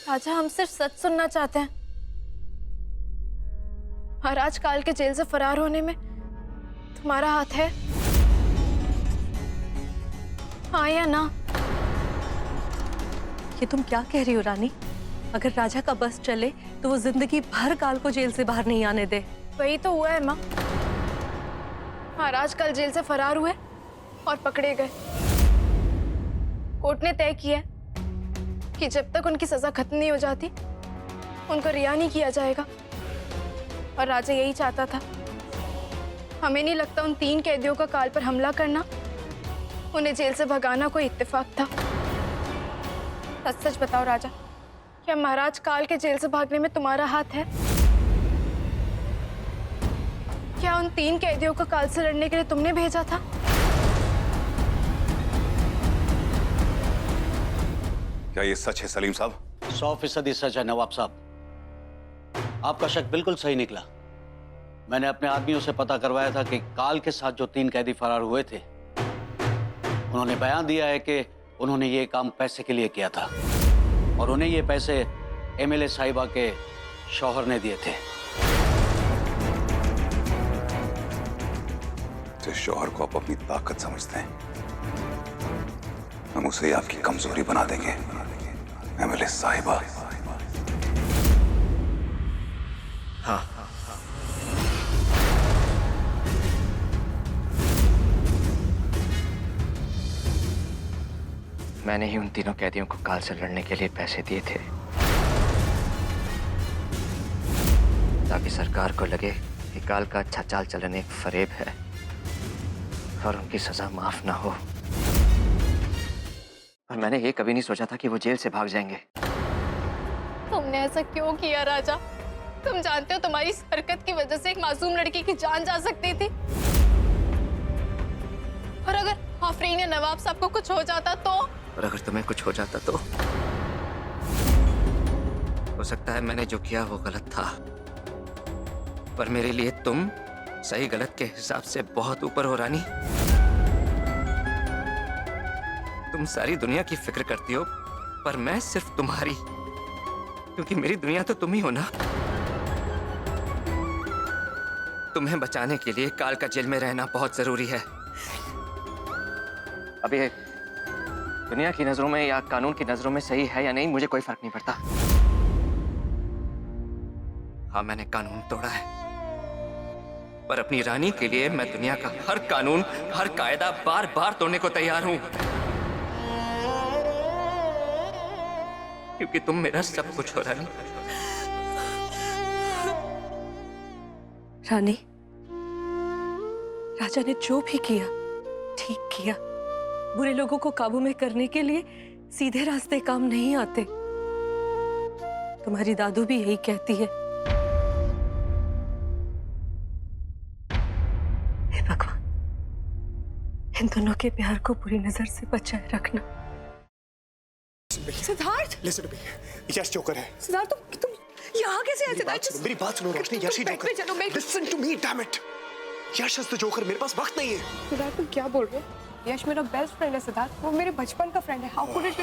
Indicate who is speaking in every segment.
Speaker 1: राजा, हम सिर्फ सच सुनना चाहते हैं। महाराज काल के जेल से फरार होने में तुम्हारा हाथ है, हाँ या ना?
Speaker 2: ये तुम क्या कह रही हो रानी? अगर राजा का बस चले तो वो जिंदगी भर काल को जेल से बाहर नहीं आने दे।
Speaker 1: वही तो हुआ है माँ। महाराज कल जेल से फरार हुए और पकड़े गए। कोर्ट ने तय किया कि जब तक उनकी सजा खत्म नहीं हो जाती उनको रिहा नहीं किया जाएगा। और राजा यही चाहता था। हमें नहीं लगता उन 3 कैदियों का काल पर हमला करना, उन्हें जेल से भगाना कोई इत्तेफाक था। सच सच बताओ राजा, क्या महाराज काल के जेल से भागने में तुम्हारा हाथ है? क्या उन 3 कैदियों को काल से लड़ने के लिए तुमने भेजा था?
Speaker 3: क्या ये सच है सलीम साहब?
Speaker 4: 100% सच है नवाब साहब। आपका शक बिल्कुल सही निकला। मैंने अपने आदमियों से पता करवाया था कि काल के साथ जो 3 कैदी फरार हुए थे, उन्होंने बयान दिया है कि उन्होंने ये काम पैसे के लिए किया था और उन्हें ये पैसे एमएलए साहिबा के शौहर ने दिए थे।
Speaker 3: जो शौहर को आप अपनी ताकत समझते हैं, हम उसे आपकी कमजोरी बना देंगे। एमएलए साहिबा।
Speaker 5: हाँ, मैंने ही उन 3 कैदियों को काल से लड़ने के लिए पैसे दिए थे, ताकि सरकार को लगे कि काल का अच्छा चाल चलन एक फरेब है और उनकी सजा माफ ना हो। और मैंने ये कभी नहीं सोचा था कि वो जेल से भाग जाएंगे।
Speaker 1: तुमने ऐसा क्यों किया राजा? तुम जानते हो तुम्हारी इस हरकत की वजह से एक मासूम लड़की की जान जा सकती थी। और अगर आफरीन या नवाब साहब को कुछ हो जाता तो?
Speaker 5: और अगर तुम्हें कुछ हो जाता तो? हो सकता है मैंने जो किया वो गलत था, पर मेरे लिए तुम सही गलत के हिसाब से बहुत ऊपर हो रानी। तुम सारी दुनिया की फिक्र करती हो, पर मैं सिर्फ तुम्हारी, क्योंकि मेरी दुनिया तो तुम ही हो ना। तुम्हें बचाने के लिए काल का जेल में रहना बहुत जरूरी है। अब ये दुनिया की नजरों में या कानून की नजरों में सही है या नहीं, मुझे कोई फर्क नहीं पड़ता। हाँ, मैंने कानून तोड़ा है, पर अपनी रानी के लिए मैं दुनिया का हर कानून, हर कायदा बार बार तोड़ने को तैयार हूं, क्योंकि तुम मेरा सब कुछ हो रानी।
Speaker 2: रानी, राजा ने जो भी किया ठीक किया। बुरे लोगों को काबू में करने के लिए सीधे रास्ते काम नहीं आते। तुम्हारी दादू भी यही कहती है। हे भगवान, इन दोनों के प्यार को बुरी नजर से बचाए रखना।
Speaker 6: Siddharth,
Speaker 7: Listen to me. Yash joker है।
Speaker 6: सिद्धार्थ तुम यहाँ कैसे आए? सिद्धार्थ
Speaker 7: मेरी बात सुनो रोशनी, यश ही जोकर।
Speaker 6: चलो
Speaker 7: Listen to me, damn it. Yash is the joker, मेरे पास वक्त नहीं है।
Speaker 6: सिद्धार्थ तुम क्या बोल रहे हो? यश मेरा बेस्ट फ्रेंड है सिद्धार्थ, वो मेरे बचपन का फ्रेंड है। How could it?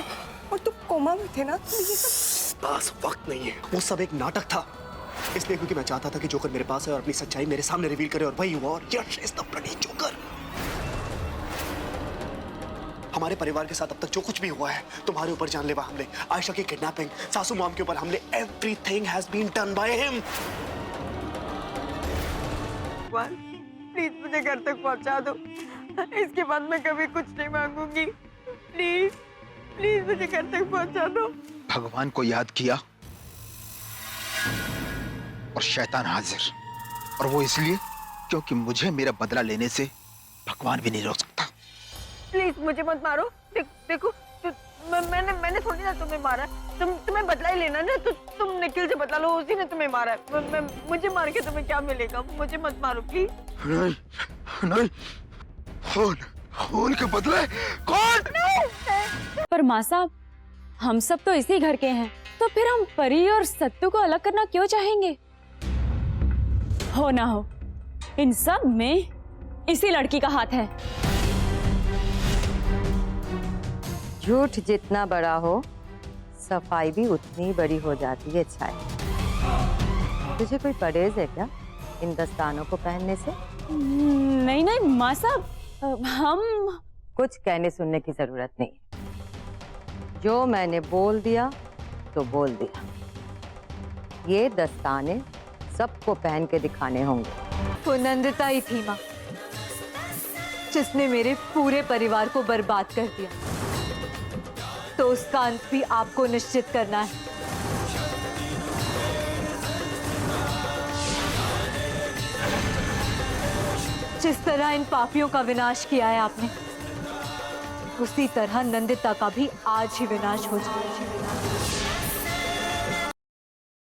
Speaker 6: और तुम कोमा में थे ना, तो ये सब
Speaker 7: पास वक्त नहीं है। वो सब एक नाटक था, इसलिए क्योंकि मैं चाहता था कि जोकर मेरे पास है और अपनी सच्चाई मेरे सामने रिवील करे, और वही हुआ। और यश इज द ब्लडी जोकर। हमारे परिवार के साथ अब तक जो कुछ भी हुआ है, तुम्हारे ऊपर जानलेवा हमले, आयशा की किडनैपिंग, सासू मॉम के ऊपर हमले, everything has been done by him.
Speaker 6: Please मुझे घर तक पहुंचा दो। इसके बाद मैं कभी कुछ नहीं मांगूंगी। प्लीज प्लीज मुझे घर तक पहुंचा दो।
Speaker 8: भगवान को याद किया और शैतान हाजिर, और वो इसलिए क्योंकि मुझे मेरा बदला लेने से भगवान भी नहीं रोक सकता।
Speaker 6: प्लीज मुझे मत मारो। देखो मैंने थोड़ी ना तुम्हें मारा। तुम्हें बदला ही लेना ना, तो तुम निखिल से बदला लो, उसी ने तुम्हें मारा है। मुझे मार के तुम्हें क्या मिलेगा? मुझे मत मारो प्लीज।
Speaker 8: नहीं नहीं, खून के बदले कौन?
Speaker 9: पर माँ साहब, हम सब तो इसी घर के हैं, तो फिर हम परी और सत्तू को अलग करना क्यों चाहेंगे? हो ना हो, इन सब में इसी लड़की का हाथ है।
Speaker 10: झूठ जितना बड़ा हो,
Speaker 6: सफाई भी उतनी बड़ी हो जाती है छाया। तुझे कोई परहेज है क्या इन दस्तानों को पहनने से?
Speaker 9: नहीं नहीं माँ साहब, हम
Speaker 6: कुछ कहने सुनने की जरूरत नहीं। जो मैंने बोल दिया तो बोल दिया। ये दस्ताने सबको पहन के दिखाने होंगे।
Speaker 2: वो नंदिता ही थी माँ, जिसने मेरे पूरे परिवार को बर्बाद कर दिया, तो उसका अंत भी आपको निश्चित करना है। जिस तरह इन पापियों का विनाश किया है आपने, उसी तरह नंदिता का भी आज ही विनाश हो जाए।